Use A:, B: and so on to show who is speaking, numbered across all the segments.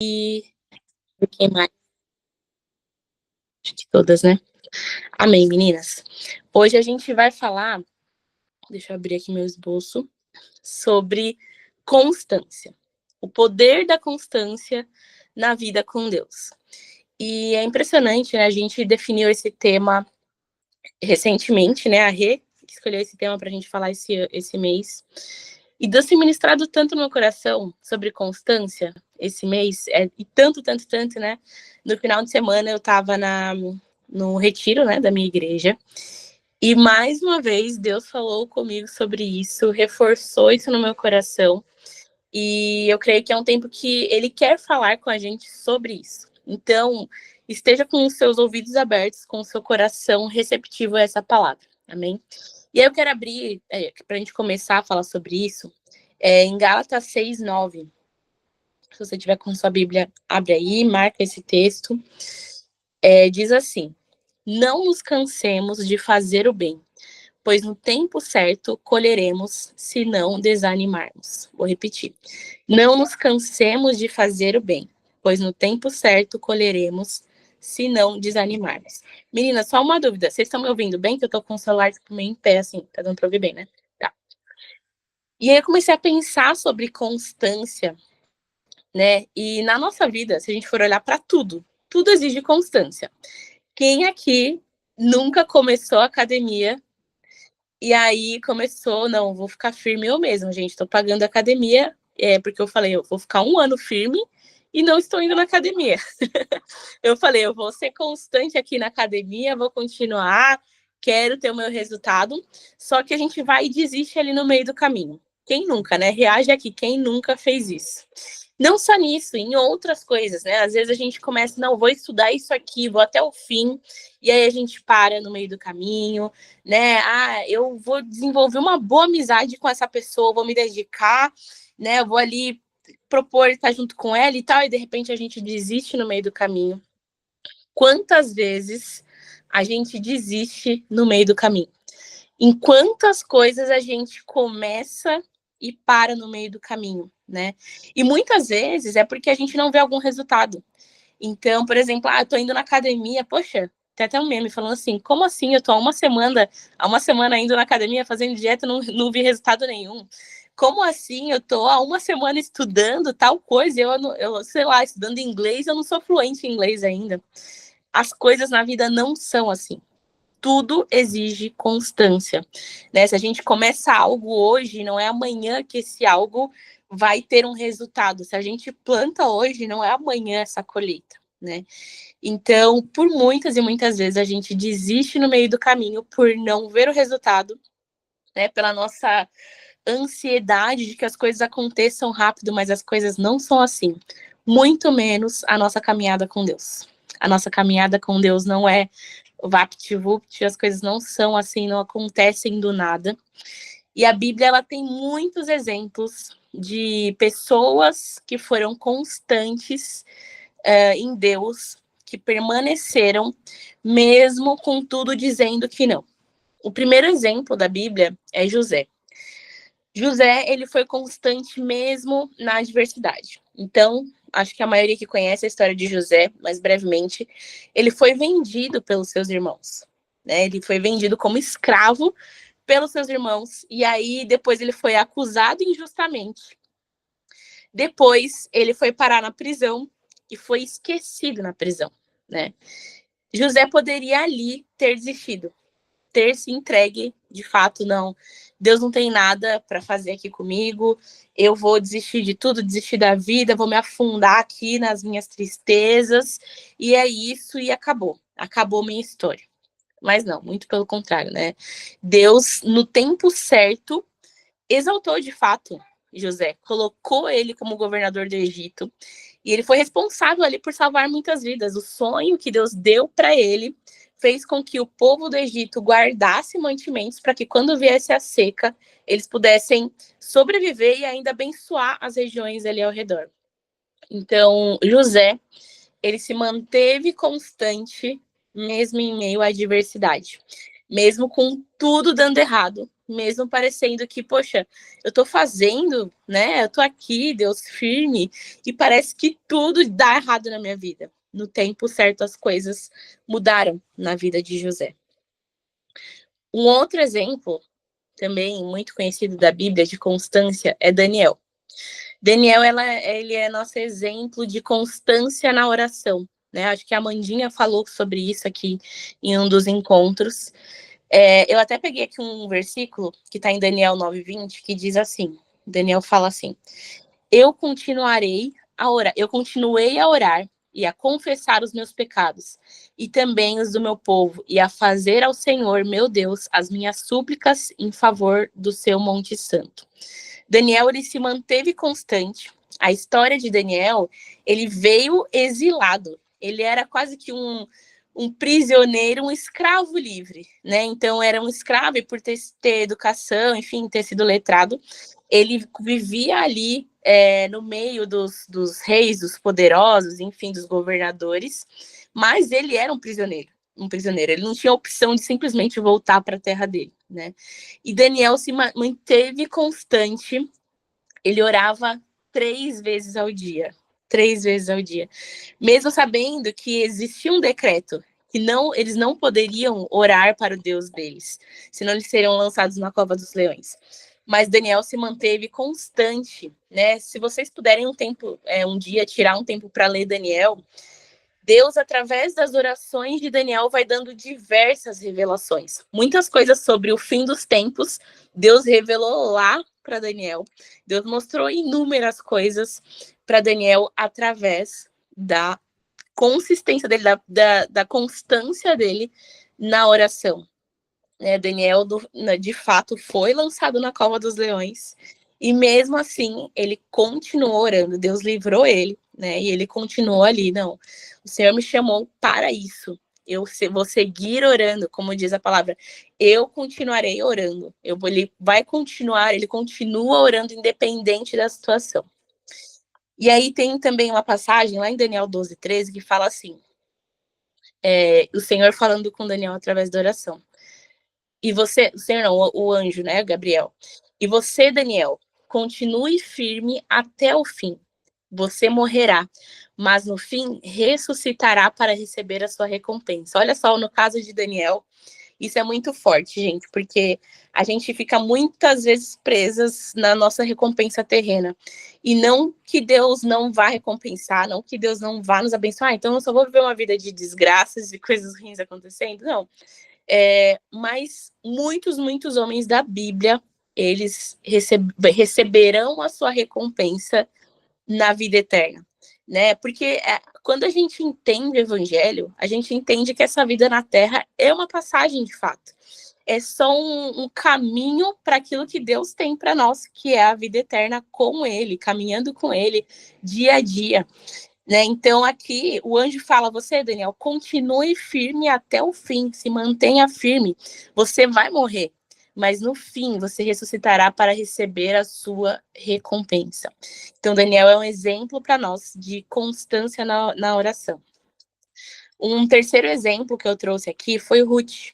A: Quem mais? Acho que todas, né? Amém, meninas. Hoje a gente vai falar, deixa eu abrir aqui meu esboço, sobre constância. O poder da constância na vida com Deus. E é impressionante, né? A gente definiu esse tema recentemente, né? A Rê escolheu esse tema para a gente falar esse mês. E Deus tem ministrado tanto no meu coração sobre constância esse mês, e tanto, né? No final de semana eu estava no retiro, né, da minha igreja, e mais uma vez Deus falou comigo sobre isso, reforçou isso no meu coração, e eu creio que é um tempo que Ele quer falar com a gente sobre isso. Então, esteja com os seus ouvidos abertos, com o seu coração receptivo a essa palavra, amém? E aí eu quero abrir, para a gente começar a falar sobre isso, em Gálatas 6:9. Se você tiver com sua Bíblia, abre aí, marca esse texto. Diz assim: não nos cansemos de fazer o bem, pois no tempo certo colheremos se não desanimarmos. Vou repetir. Não nos cansemos de fazer o bem, pois no tempo certo colheremos se não desanimarmos. Meninas, só uma dúvida. Vocês estão me ouvindo bem? Que eu tô com o celular meio em pé, assim. Tá dando pra ouvir bem, né? Tá. E aí eu comecei a pensar sobre constância, né? E na nossa vida, se a gente for olhar para tudo, tudo exige constância. Quem aqui nunca começou a academia e aí começou, não, vou ficar firme eu mesmo, gente, tô pagando academia, porque eu falei, eu vou ficar 1 ano firme e não estou indo na academia. Eu falei, eu vou ser constante aqui na academia, vou continuar, quero ter o meu resultado, só que a gente vai e desiste ali no meio do caminho. Quem nunca, né? Reage aqui, quem nunca fez isso? Não só nisso, em outras coisas, né? Às vezes a gente começa, não, vou estudar isso aqui, vou até o fim, e aí a gente para no meio do caminho, né? Ah, eu vou desenvolver uma boa amizade com essa pessoa, vou me dedicar, né? Eu vou ali propor estar junto com ela e tal, e de repente a gente desiste no meio do caminho. Quantas vezes a gente desiste no meio do caminho? Em quantas coisas a gente começa e para no meio do caminho, né? E muitas vezes é porque a gente não vê algum resultado. Então, por exemplo, eu tô indo na academia, poxa, tem até um meme falando assim, como assim? Eu tô há uma semana indo na academia fazendo dieta e não vi resultado nenhum. Como assim? Eu tô há uma semana estudando tal coisa, eu sei lá, estudando inglês, eu não sou fluente em inglês ainda. As coisas na vida não são assim. Tudo exige constância, né? Se a gente começa algo hoje, não é amanhã que esse algo vai ter um resultado. Se a gente planta hoje, não é amanhã essa colheita, né? Então, por muitas e muitas vezes a gente desiste no meio do caminho por não ver o resultado, né? Pela nossa ansiedade de que as coisas aconteçam rápido, mas as coisas não são assim. Muito menos a nossa caminhada com Deus. A nossa caminhada com Deus não é vapt-vupt, as coisas não são assim, não acontecem do nada. E a Bíblia, ela tem muitos exemplos de pessoas que foram constantes em Deus, que permaneceram, mesmo com tudo dizendo que não. O primeiro exemplo da Bíblia é José. José, ele foi constante mesmo na adversidade. Então, acho que a maioria que conhece a história de José, mas brevemente, ele foi vendido pelos seus irmãos, né? Ele foi vendido como escravo pelos seus irmãos, e aí depois ele foi acusado injustamente. Depois ele foi parar na prisão e foi esquecido na prisão, né? José poderia ali ter desistido, ter se entregue, de fato, não. Deus não tem nada para fazer aqui comigo, eu vou desistir de tudo, desistir da vida, vou me afundar aqui nas minhas tristezas, e é isso, e acabou minha história. Mas não, muito pelo contrário, né? Deus, no tempo certo, exaltou de fato José, colocou ele como governador do Egito, e ele foi responsável ali por salvar muitas vidas. O sonho que Deus deu para ele fez com que o povo do Egito guardasse mantimentos para que quando viesse a seca, eles pudessem sobreviver e ainda abençoar as regiões ali ao redor. Então, José, ele se manteve constante mesmo em meio à adversidade. mesmo com tudo dando errado, mesmo parecendo que, poxa, eu tô fazendo, né? Eu tô aqui, Deus firme, e parece que tudo dá errado na minha vida. No tempo certo, as coisas mudaram na vida de José. Um outro exemplo, também muito conhecido da Bíblia, de constância, é Daniel. Daniel, ele é nosso exemplo de constância na oração, né? Acho que a Amandinha falou sobre isso aqui em um dos encontros. Eu até peguei aqui um versículo que está em Daniel 9:20, que diz assim, Daniel fala assim, eu continuei a orar e a confessar os meus pecados, e também os do meu povo, e a fazer ao Senhor, meu Deus, as minhas súplicas em favor do seu Monte Santo. Daniel, ele se manteve constante. A história de Daniel, ele veio exilado. Ele era quase que um prisioneiro, um escravo livre, né? Então, era um escravo e por ter educação, enfim, ter sido letrado, ele vivia ali no meio dos reis, dos poderosos, enfim, dos governadores, mas ele era um prisioneiro. Ele não tinha opção de simplesmente voltar para a terra dele, né? E Daniel se manteve constante, ele orava 3 vezes ao dia, 3 vezes ao dia, mesmo sabendo que existia um decreto que eles não poderiam orar para o Deus deles, senão eles seriam lançados na cova dos leões. Mas Daniel se manteve constante, né? Se vocês puderem um dia tirar um tempo para ler Daniel, Deus, através das orações de Daniel, vai dando diversas revelações. Muitas coisas sobre o fim dos tempos, Deus revelou lá para Daniel. Deus mostrou inúmeras coisas para Daniel através da consistência dele, da constância dele na oração. Daniel, de fato, foi lançado na cova dos leões. E mesmo assim, ele continuou orando. Deus livrou ele, né? E ele continuou ali. Não, o Senhor me chamou para isso. Eu vou seguir orando, como diz a palavra. Eu continuarei orando. Ele vai continuar, ele continua orando independente da situação. E aí tem também uma passagem lá em Daniel 12:13 que fala assim, o Senhor falando com Daniel através da oração. E você, o Senhor não, o anjo, né, Gabriel? E você, Daniel, continue firme até o fim. Você morrerá, mas no fim ressuscitará para receber a sua recompensa. Olha só, no caso de Daniel, isso é muito forte, gente, porque a gente fica muitas vezes presas na nossa recompensa terrena. E não que Deus não vá recompensar, não que Deus não vá nos abençoar. Então eu só vou viver uma vida de desgraças e coisas ruins acontecendo. Não. Mas muitos homens da Bíblia, eles receberão a sua recompensa na vida eterna, né? Porque quando a gente entende o evangelho, a gente entende que essa vida na terra é uma passagem de fato. É só um caminho para aquilo que Deus tem para nós, que é a vida eterna com Ele, caminhando com Ele dia a dia. Né? Então, aqui o anjo fala: você, Daniel, continue firme até o fim, se mantenha firme. Você vai morrer, mas no fim você ressuscitará para receber a sua recompensa. Então, Daniel é um exemplo para nós de constância na oração. Um terceiro exemplo que eu trouxe aqui foi Ruth.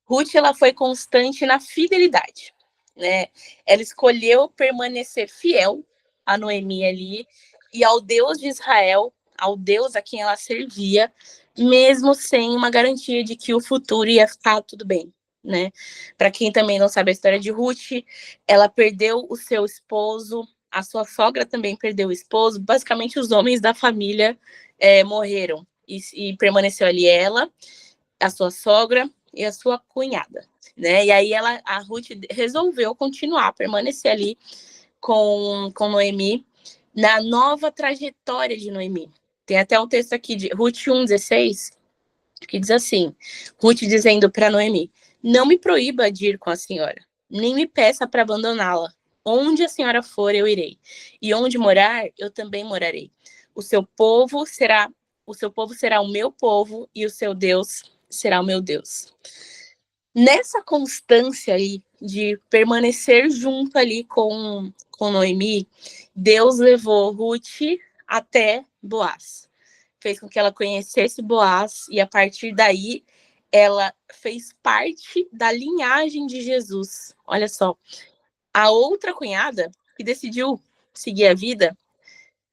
A: Ruth, ela foi constante na fidelidade, né? Ela escolheu permanecer fiel a Noemi ali e ao Deus de Israel, ao Deus a quem ela servia, mesmo sem uma garantia de que o futuro ia ficar tudo bem, né? Para quem também não sabe a história de Ruth, ela perdeu o seu esposo, a sua sogra também perdeu o esposo, basicamente os homens da família morreram e permaneceu ali ela, a sua sogra e a sua cunhada, né? E aí a Ruth resolveu continuar, permanecer ali com Noemi na nova trajetória de Noemi. Tem até um texto aqui de Ruth 1:16 que diz assim: Ruth dizendo para Noemi: não me proíba de ir com a senhora, nem me peça para abandoná-la. Onde a senhora for, eu irei, e onde morar, eu também morarei. O seu povo será o meu povo, e o seu Deus será o meu Deus. Nessa constância aí de permanecer junto ali com Noemi, Deus levou Ruth até Boaz. Fez com que ela conhecesse Boaz, e a partir daí ela fez parte da linhagem de Jesus. Olha só, a outra cunhada, que decidiu seguir a vida,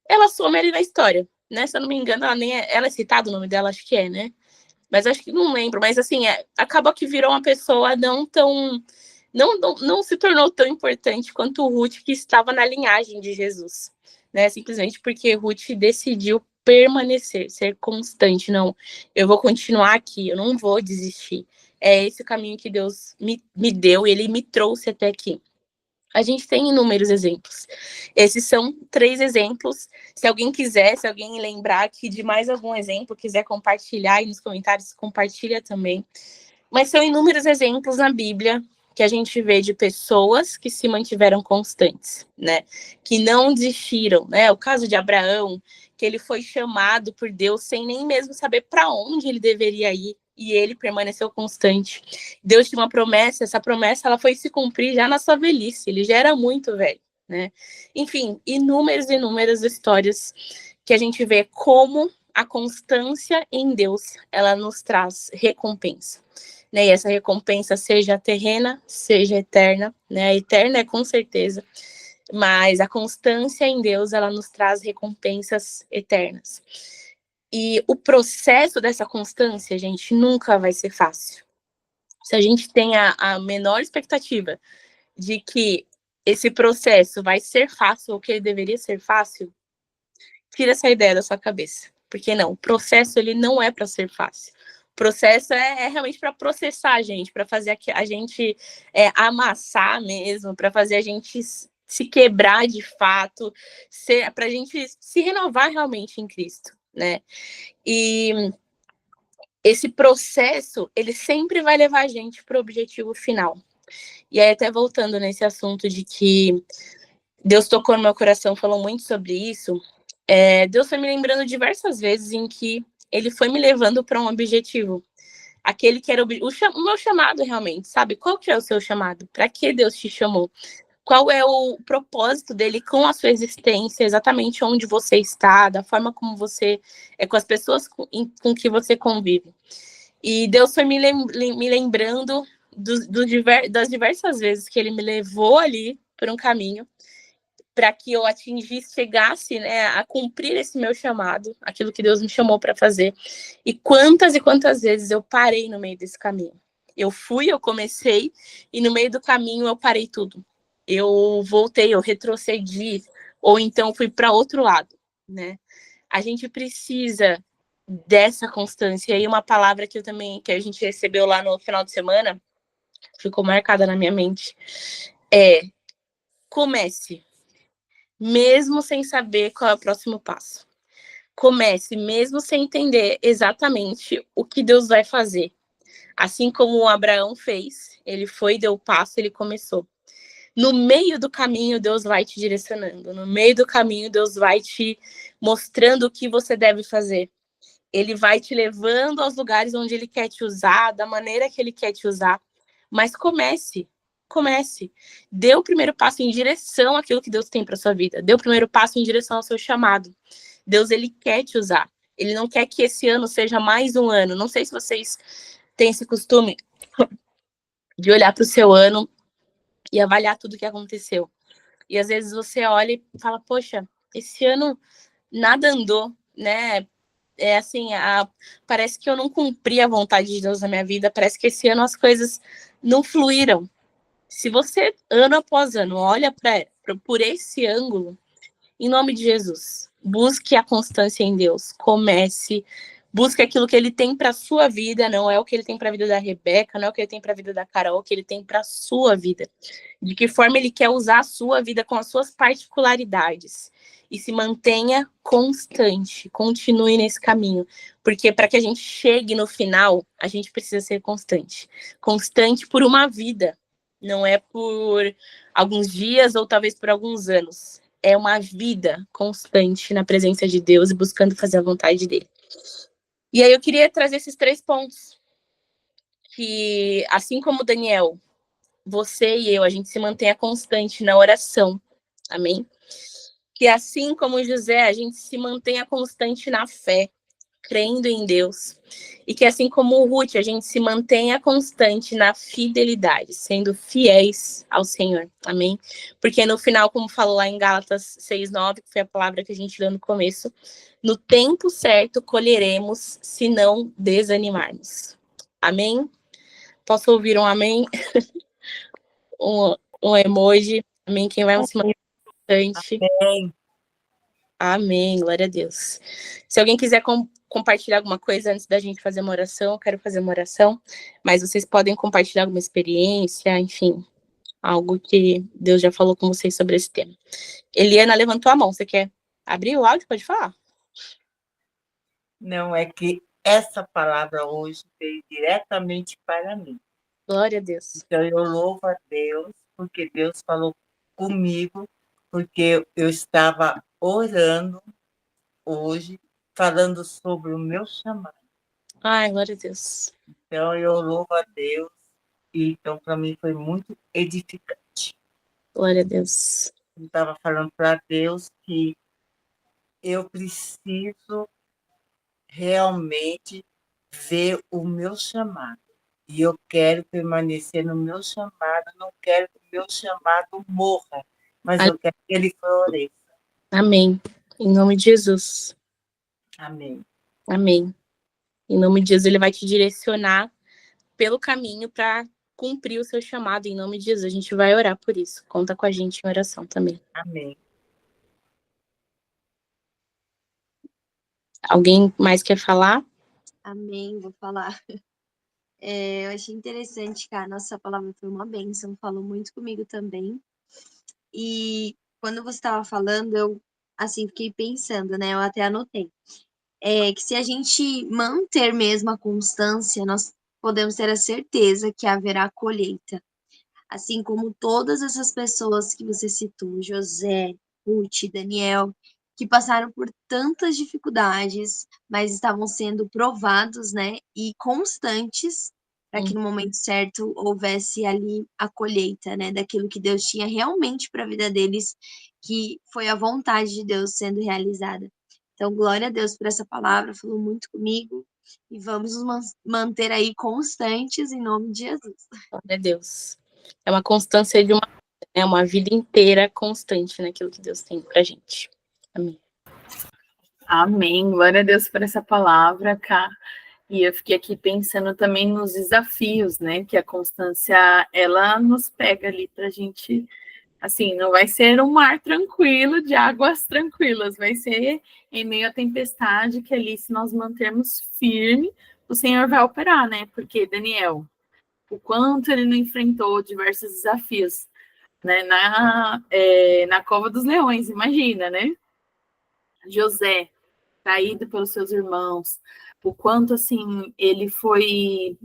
A: ela some ali na história, né? Se eu não me engano, ela é citada o nome dela, acho que é, né? Mas acho que não lembro. Mas assim, acaba que virou uma pessoa não se tornou tão importante quanto Ruth, que estava na linhagem de Jesus, né? Simplesmente porque Ruth decidiu permanecer, ser constante. Não, eu vou continuar aqui, eu não vou desistir. É esse o caminho que Deus me deu e Ele me trouxe até aqui. A gente tem inúmeros exemplos. Esses são 3 exemplos. Se alguém lembrar aqui de mais algum exemplo, quiser compartilhar aí nos comentários, compartilha também. Mas são inúmeros exemplos na Bíblia que a gente vê de pessoas que se mantiveram constantes, né? Que não desistiram, né? O caso de Abraão, que ele foi chamado por Deus sem nem mesmo saber para onde ele deveria ir, e ele permaneceu constante. Deus tinha uma promessa, essa promessa ela foi se cumprir já na sua velhice, ele já era muito velho, né? Enfim, inúmeras histórias que a gente vê como a constância em Deus, ela nos traz recompensa, né? E essa recompensa seja terrena, seja eterna, né? Eterna é com certeza, mas a constância em Deus, ela nos traz recompensas eternas. E o processo dessa constância, gente, nunca vai ser fácil. Se a gente tem a menor expectativa de que esse processo vai ser fácil, ou que ele deveria ser fácil, tira essa ideia da sua cabeça. Porque não, o processo ele não é para ser fácil. O processo é realmente para processar a gente, para fazer a gente amassar mesmo, para fazer a gente se quebrar de fato, para a gente se renovar realmente em Cristo, né? E esse processo, ele sempre vai levar a gente para o objetivo final. E aí, até voltando nesse assunto de que Deus tocou no meu coração, falou muito sobre isso, Deus foi me lembrando diversas vezes em que ele foi me levando para um objetivo. Aquele que era o meu chamado realmente, sabe? Qual que é o seu chamado? Para que Deus te chamou? Qual é o propósito dele com a sua existência, exatamente onde você está, da forma como você com as pessoas com que você convive. E Deus foi me lembrando das diversas vezes que ele me levou ali por um caminho para que eu chegasse, né, a cumprir esse meu chamado, aquilo que Deus me chamou para fazer. E quantas vezes eu parei no meio desse caminho. Eu comecei, e no meio do caminho eu parei tudo. Eu voltei, eu retrocedi, ou então fui para outro lado, né? A gente precisa dessa constância. E uma palavra que que a gente recebeu lá no final de semana, ficou marcada na minha mente, comece, mesmo sem saber qual é o próximo passo. Comece, mesmo sem entender exatamente o que Deus vai fazer. Assim como o Abraão fez, ele foi, deu o passo, ele começou. No meio do caminho, Deus vai te direcionando. No meio do caminho, Deus vai te mostrando o que você deve fazer. Ele vai te levando aos lugares onde ele quer te usar, da maneira que ele quer te usar. Mas comece. Dê o primeiro passo em direção àquilo que Deus tem para sua vida. Dê o primeiro passo em direção ao seu chamado. Deus, ele quer te usar. Ele não quer que esse ano seja mais um ano. Não sei se vocês têm esse costume de olhar para o seu ano e avaliar tudo o que aconteceu. E às vezes você olha e fala, poxa, esse ano nada andou, né? Assim, parece que eu não cumpri a vontade de Deus na minha vida, parece que esse ano as coisas não fluíram. Se você, ano após ano, olha por esse ângulo, em nome de Jesus, busque a constância em Deus, comece, busque aquilo que ele tem para a sua vida, não é o que ele tem para a vida da Rebeca, não é o que ele tem para a vida da Carol, é o que ele tem para a sua vida. De que forma ele quer usar a sua vida com as suas particularidades. E se mantenha constante, continue nesse caminho. Porque para que a gente chegue no final, a gente precisa ser constante. Constante por uma vida, não é por alguns dias ou talvez por alguns anos. É uma vida constante na presença de Deus e buscando fazer a vontade dele. E aí eu queria trazer esses 3 pontos. Que, assim como Daniel, você e eu, a gente se mantenha constante na oração. Amém? Que assim como José, a gente se mantenha constante na fé. crendo em Deus, e que assim como o Ruth, a gente se mantenha constante na fidelidade, sendo fiéis ao Senhor, amém? Porque no final, como falou lá em Gálatas 6:9, que foi a palavra que a gente leu no começo, no tempo certo colheremos, se não desanimarmos, amém? Posso ouvir um amém? um emoji, amém? Quem vai se manter constante?
B: Amém.
A: Amém, glória a Deus. Se alguém quiser compartilhar alguma coisa antes da gente fazer uma oração, eu quero fazer uma oração, mas vocês podem compartilhar alguma experiência, enfim, algo que Deus já falou com vocês sobre esse tema. Eliana levantou a mão, você quer abrir o áudio? Pode falar.
B: Não, é que essa palavra hoje veio diretamente para mim.
A: Glória a Deus.
B: Então, eu louvo a Deus, porque Deus falou comigo, porque eu estava orando hoje, falando sobre o meu chamado.
A: Ai, glória a Deus.
B: Então, eu louvo a Deus, e então, para mim, foi muito edificante.
A: Glória a Deus.
B: Eu estava falando para Deus que eu preciso realmente ver o meu chamado. E eu quero permanecer no meu chamado, não quero que o meu chamado morra, mas eu quero que ele floresça.
A: Amém. Em nome de Jesus.
B: Amém.
A: Amém. Em nome de Jesus, ele vai te direcionar pelo caminho para cumprir o seu chamado. Em nome de Jesus, a gente vai orar por isso. Conta com a gente em oração também.
B: Amém.
A: Alguém mais quer falar?
C: Amém, vou falar. Eu achei interessante, cara. Nossa palavra foi uma bênção, falou muito comigo também. E quando você estava falando, eu assim fiquei pensando, né? Eu até anotei. Que se a gente manter mesmo a constância, nós podemos ter a certeza que haverá colheita. Assim como todas essas pessoas que você citou, José, Ruth, Daniel, que passaram por tantas dificuldades, mas estavam sendo provados, né, e constantes, para que no momento certo houvesse ali a colheita, né, daquilo que Deus tinha realmente para a vida deles, que foi a vontade de Deus sendo realizada. Então, glória a Deus por essa palavra, falou muito comigo, e vamos nos manter aí constantes em nome de Jesus.
A: Glória a Deus. É uma constância de uma vida inteira constante naquilo que Deus tem pra gente. Amém.
D: Amém. Glória a Deus por essa palavra, Cá. E eu fiquei aqui pensando também nos desafios, né? Que a constância, ela nos pega ali pra gente, assim, não vai ser um mar tranquilo, de águas tranquilas, vai ser em meio à tempestade que ali, se nós mantermos firme, o Senhor vai operar, né? Porque, Daniel, o quanto ele não enfrentou diversos desafios, né? Na cova dos leões, imagina, né? José, traído pelos seus irmãos, o quanto, assim, ele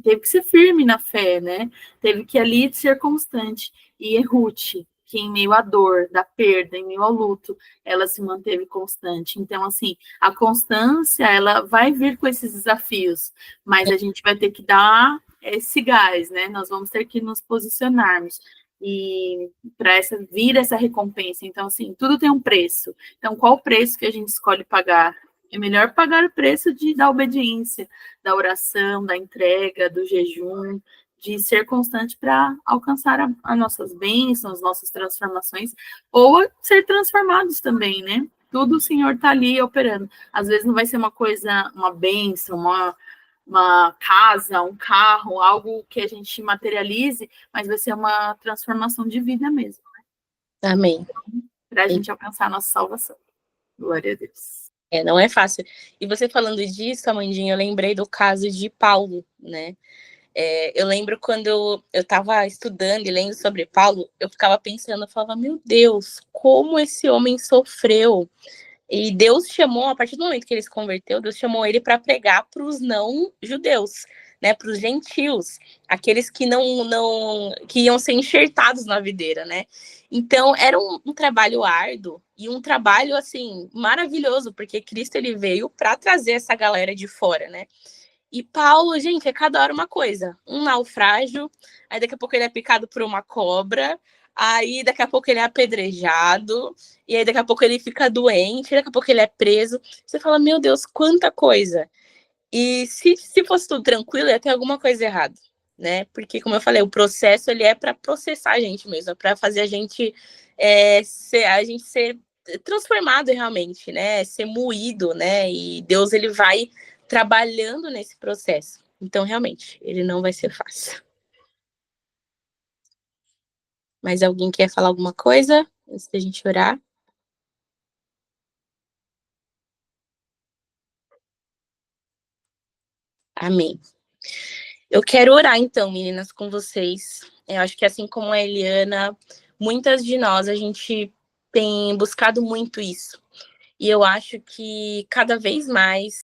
D: teve que ser firme na fé, né? Teve que ali ser constante. E Ruth, que em meio à dor, da perda, em meio ao luto, ela se manteve constante. Então, assim, a constância, ela vai vir com esses desafios, mas a gente vai ter que dar esse gás, né? Nós vamos ter que nos posicionarmos e para vir essa recompensa. Então, assim, tudo tem um preço. Então, qual o preço que a gente escolhe pagar? É melhor pagar o preço da obediência, da oração, da entrega, do jejum, de ser constante para alcançar as nossas bênçãos, nossas transformações, ou ser transformados também, né? Tudo o Senhor está ali operando. Às vezes não vai ser uma coisa, uma bênção, uma casa, um carro, algo que a gente materialize, mas vai ser uma transformação de vida mesmo.
A: Né? Amém.
D: Para a gente alcançar a nossa salvação. Glória a Deus.
A: Não é fácil. E você falando disso, Amandinha, eu lembrei do caso de Paulo, né? Eu lembro quando eu estava estudando e lendo sobre Paulo, eu ficava pensando, eu falava, meu Deus, como esse homem sofreu. E Deus chamou, a partir do momento que ele se converteu, Deus chamou ele para pregar para os não judeus, né, para os gentios, aqueles que que iam ser enxertados na videira, né? Então era um trabalho árduo e um trabalho assim maravilhoso, porque Cristo ele veio para trazer essa galera de fora, né? E Paulo, gente, é cada hora uma coisa, um naufrágio, aí daqui a pouco ele é picado por uma cobra, aí daqui a pouco ele é apedrejado, e aí daqui a pouco ele fica doente, daqui a pouco ele é preso. Você fala, meu Deus, quanta coisa. E se fosse tudo tranquilo, ia ter alguma coisa errada, né? Porque, como eu falei, o processo ele é para processar a gente mesmo, é para fazer a gente ser transformado realmente, né? Ser moído, né? E Deus ele vai trabalhando nesse processo. Então, realmente, ele não vai ser fácil. Mas alguém quer falar alguma coisa antes da gente orar? Amém. Eu quero orar, então, meninas, com vocês. Eu acho que assim como a Eliana, muitas de nós, a gente tem buscado muito isso. E eu acho que cada vez mais